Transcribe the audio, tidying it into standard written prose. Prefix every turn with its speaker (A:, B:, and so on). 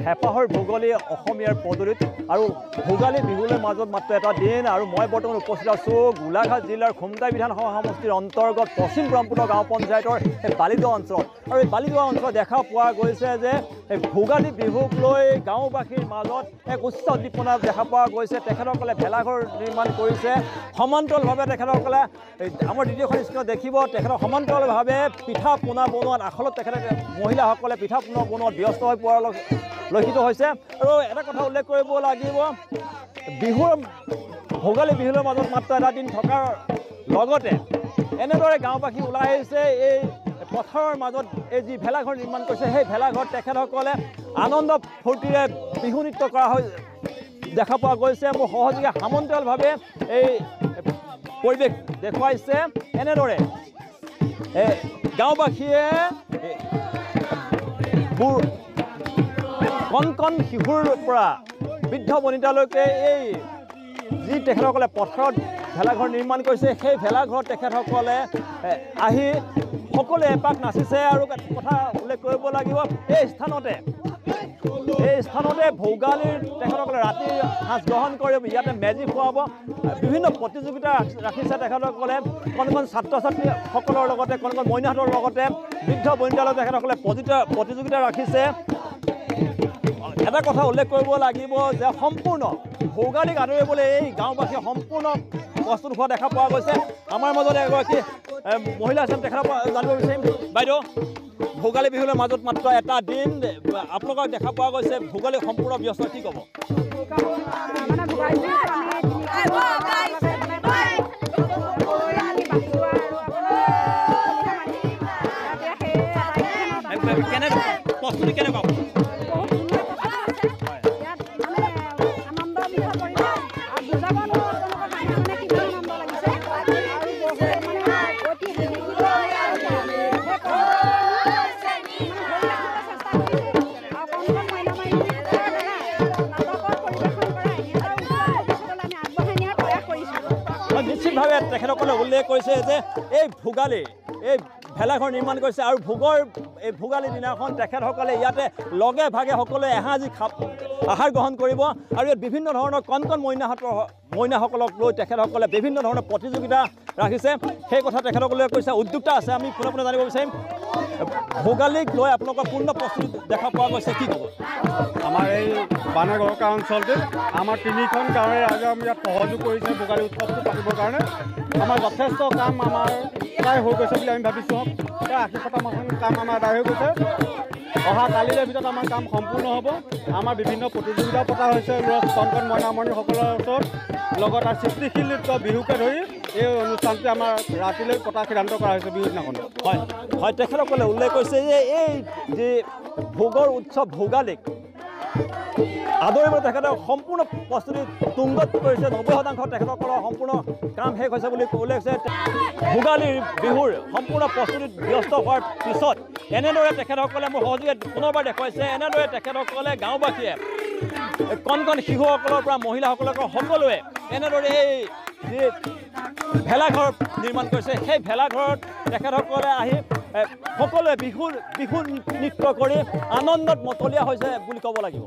A: হেঁপাহৰ ভোগালী অসমীয়াৰ পদূলিত আৰু ভোগালী বিহুলৈ মাজত মাত্ৰ এটা দিন আৰু মই বৰ্তমান উপস্থিত আছোঁ গোলাঘাট জিলাৰ খুমটাই বিধানসভা সমষ্টিৰ অন্তৰ্গত পশ্চিম ব্ৰহ্মপুত্ৰ গাঁও পঞ্চায়তৰ এই বালিদহ অঞ্চলত আৰু এই বালিদহ অঞ্চলত দেখা পোৱা গৈছে যে এই ভোগালী বিহুক লৈ গাঁওবাসীৰ মাজত এক উচ্চ উদ্দীপনা দেখা পোৱা গৈছে। তেখেতসকলে ভেলাঘৰ নিৰ্মাণ কৰিছে, সমান্তৰালভাৱে তেখেতসকলে আমাৰ দ্বিতীয়খন স্ক্ৰীণত দেখিব তেখেতৰ সমান্তৰালভাৱে পিঠা পনা বনোৱাত আখলত তেখেতে মহিলাসকলে পিঠা পনা বনোৱাত ব্যস্ত হৈ পৰাৰ লক্ষিত হৈছে। আৰু এটা কথা উল্লেখ কৰিব লাগিব, বিহুৰ ভোগালী বিহুৰ মাজত মাত্ৰ এটা দিন থকাৰ লগতে এনেদৰে গাঁওবাসী ওলাই আহিছে এই পথাৰৰ মাজত এই যি ভেলাঘৰ নিৰ্মাণ কৰিছে সেই ভেলাঘৰত তেখেতসকলে আনন্দ ফূৰ্তিৰে বিহু নৃত্য কৰা হৈ দেখা পোৱা গৈছে। মোৰ সহযোগী সমান্তৰালভাৱে এই পৰিৱেশ দেখুৱাইছে। এনেদৰে গাঁওবাসীয়ে কণ কণ শিশুৰ পৰা বৃদ্ধ বনিতালৈকে এই যি তেখেতসকলে পথাৰত ভেলাঘৰ নিৰ্মাণ কৰিছে সেই ভেলাঘৰত তেখেতসকলে আহি সকলোৱে এপাক নাচিছে। আৰু কথা উল্লেখ কৰিব লাগিব, এই স্থানতে ভোগালীৰ তেখেতসকলে ৰাতিৰ সাঁজ গ্ৰহণ কৰিব, ইয়াতে মেজি খুৱাব, বিভিন্ন প্ৰতিযোগিতা ৰাখিছে তেখেতসকলে। কণ কণ ছাত্ৰ ছাত্ৰীসকলৰ লগতে কণ কণ মইনাহঁতৰ লগতে বৃদ্ধ বনিতালৈ তেখেতসকলে প্ৰতিযোগিতা ৰাখিছে। এটা কথা উল্লেখ কৰিব লাগিব যে সম্পূৰ্ণ ভোগালীক আদৰিবলৈ এই গাঁওবাসীয়ে সম্পূৰ্ণ প্ৰস্তুত হোৱা দেখা পোৱা গৈছে। আমাৰ মাজত এগৰাকী মহিলা আছে, তেখেতক জানিব বিচাৰিম। বাইদেউ, ভোগালী বিহুৰ মাজত মাত্ৰ এটা দিন আপোনালোকক দেখা পোৱা গৈছে, ভোগালী সম্পূৰ্ণ ব্যস্ত, কি ক'ব? প্ৰস্তুতি কেনেকুৱা? নিশ্চিতভাৱে তেখেতসকলে উল্লেখ কৰিছে যে এই ভেলাঘৰ নিৰ্মাণ কৰিছে আৰু এই ভোগালী দিনাখন তেখেতসকলে ইয়াতে লগে ভাগে সকলোৱে এসাঁজি আহাৰ গ্ৰহণ কৰিব। আৰু ইয়াত বিভিন্ন ধৰণৰ কণ কণ মইনাসকলক লৈ তেখেতসকলে বিভিন্ন ধৰণৰ প্ৰতিযোগিতা ৰাখিছে, সেই কথা তেখেতসকলে কৈছে। উদ্যোক্তা আছে, আমি পুনৰ জানিব বিচাৰিম। ভোগালীক লৈ আপোনালোকৰ পূৰ্ণ প্ৰস্তুতি দেখা পোৱা গৈছে, কি ক'ব?
B: আমাৰ এই বানেগড়কা অঞ্চলটোত আমাৰ 3খন গাঁৱে ৰাইজে ইয়াত সহযোগ কৰিছে ভোগালী উৎসৱটো পাতিবৰ কাৰণে। আমাৰ যথেষ্ট কাম আমাৰ প্ৰায় হৈ গৈছে বুলি আমি ভাবিছোঁ। প্ৰায় 80% কাম আমাৰ আদায় হৈ গৈছে। অহা কালিৰে ভিতৰত আমাৰ কাম সম্পূৰ্ণ হ'ব। আমাৰ বিভিন্ন প্ৰতিযোগিতা পতা হৈছে কণ কণ মইনামণিসকলৰ ওচৰত, লগত আৰু সৃষ্টিশীল নৃত্য বিহুকে ধৰি এই অনুষ্ঠানটো আমাৰ ৰাতিলৈ পতা সিদ্ধান্ত কৰা হৈছে বিহুৰ দিনাখন।
A: হয়, তেখেতসকলে উল্লেখ কৰিছে যে এই যি ভোগৰ উৎসৱ ভোগালীক আদৰিবলৈ তেখেতৰ সম্পূৰ্ণ প্ৰস্তুতি তুংগত কৰিছে। 90% তেখেতসকলৰ সম্পূৰ্ণ কাম শেষ হৈছে বুলি উল্লেখ কৰিছে। ভোগালীৰ বিহুৰ সম্পূৰ্ণ প্ৰস্তুতিত ব্যস্ত হোৱাৰ পিছত এনেদৰে তেখেতসকলে মোৰ সহযোগীয়ে পুনৰবাৰ দেখুৱাইছে। এনেদৰে তেখেতসকলে গাঁওবাসীয়ে কণ কণ শিশুসকলৰ পৰা মহিলাসকলক সকলোৱে এনেদৰে এই যি ভেলাঘৰ নিৰ্মাণ কৰিছে সেই ভেলাঘৰত তেখেতসকলে আহি সকলোৱে বিহু নৃত্য কৰি আনন্দত মতলীয়া হৈছে বুলি ক'ব লাগিব।